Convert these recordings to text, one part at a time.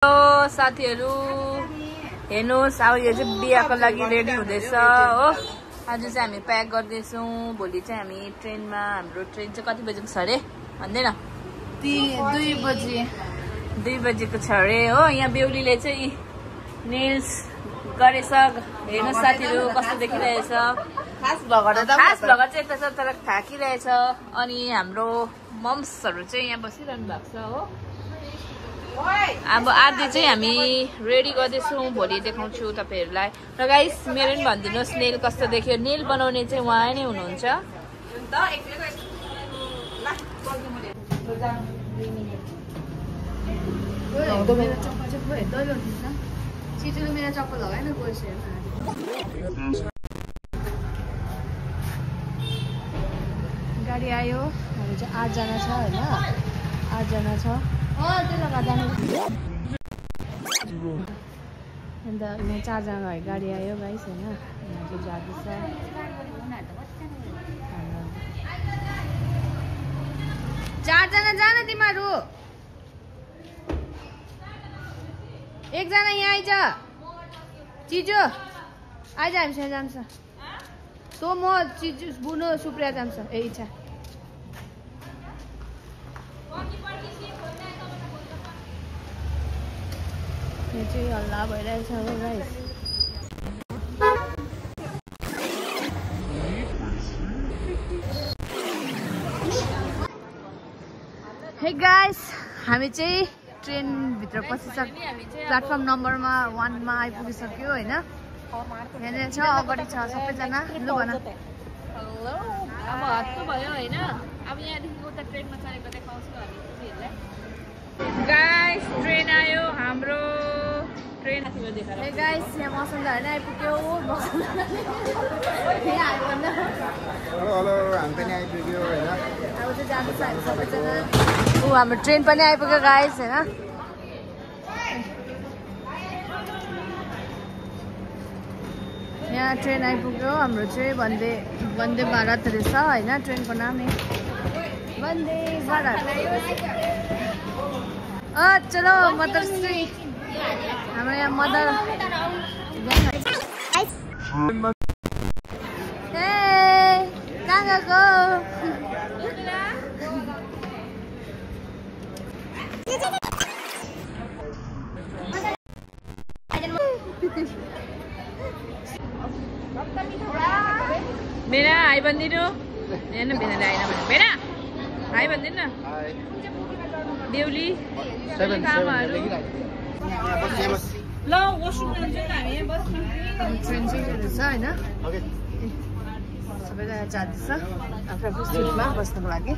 Hello साथीहरु, हेर्नुस् अब यो चाहिँ बिहाको लागि रेडी हुँदैछ हो। आज चाहिँ हामी प्याक गर्दैछौँ। भोलि चाहिँ हामी ट्रेनमा, हाम्रो ट्रेन चाहिँ कति बजेको छ अरे भन्दैन? 2 बजेको छ अरे हो। यहाँ बेहुलीले चाहिँ नेल्स गरेछ। हेर्नुस् साथीहरु कस्तो देखिरहेछ। खास भ्लगर चाहिँ यता छ तर थाकिरहेछ। अनि हाम्रो मम्सहरु चाहिँ यहाँ बसिरहनु भएको छ हो। अब आधी चाहिँ हामी रेडी गर्दैछौँ, भोलि देखाउँछु तपाईहरुलाई। र गाइस मेरो पनि भनिदिनुहोस् नेल कस्तो देख्यो। नेल बनाउने चाहिँ उहाँ नै हुनुहुन्छ। गाडी आयो। हामी चाहिँ 8 जना छ हैन, 8 जना छ। अन्त यहाँ 4 जना है गाडी आयो गाइस हैन। यहाँ चाहिँ जाँदैछ। 4 जना जान तिमीहरु। 1 जना यहाँ आइज। चिजो आइज, हामीसँग जान्छ। तो म चिजो बुनो सुप्रिया जान्छ। ए इच्छा यो चाहिँ हल्ला भइरहेछ हो गाइस। हे गाइस, हामी चाहिँ ट्रेन भित्र प्लेटफर्म नम्बरमा 1 मा आइपुगिसक्यो हैन। यहाँनिर छ, अगाडि छ सबैजना। लु भन। हेलो, अब हत्तु भयो हैन। अब यहाँदेखि उता ट्रेनमा चढेको देखाउँछु हामीलाई। गाइस ट्रेन आयो हाम्रो। ट्रेन हे गाइस, यहाँ मौसमदार नै आइपुग्यो। हेलो हेलो, हामी पनि आइपुग्यो हैन। अब चाहिँ जाँदैछ हामी सबैजना। हाम्रो ट्रेन पनि आइपुग्यो गाइस हैन। यहाँ ट्रेन आइपुग्यो हाम्रो चाहिँ। वन्दे भारत रहेछ हैन ट्रेनको नाम नै वन्दे भारत। चलो मदर श्री, हाम्रो यहाँ मदर। कहाँ गएको? मेरा हाई भनिदिनु। हेर्नु भेनाले आएन भने भेना हाई भनिदिनु न। बेहुली आमाहरू ल वासरुम जान्छ हामी यहाँ बस्नु। ट्रेन चाहिँ रहेछ हैन। सबैजना जाँदैछ आफ्नो आफ्नो सिटमा बस्नको लागि। म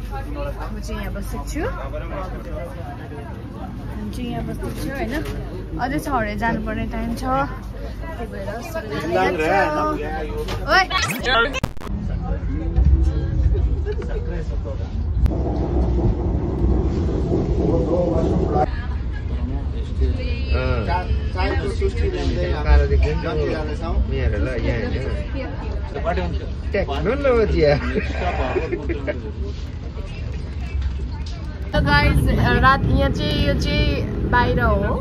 चाहिँ यहाँ बसेको छु। हामी चाहिँ यहाँ बसेको छु हैन। अझै छ अरे जानुपर्ने टाइम छ। त्यही भएर गाइस रात यहाँ चाहिँ यो चाहिँ बाहिर हो।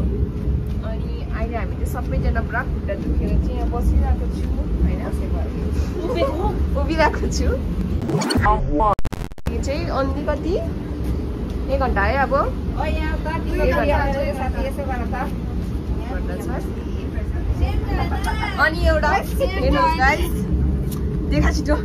अनि अहिले हामी चाहिँ सबैजना पुरा खुट्टा दुखेर चाहिँ यहाँ बसिरहेको छु हैन। उभिरहेको छु। यो चाहिँ अन्ली कति 1 घन्टा है। अब अनि एउटा हेर्नुहोस् गाइस, देखा छिटो।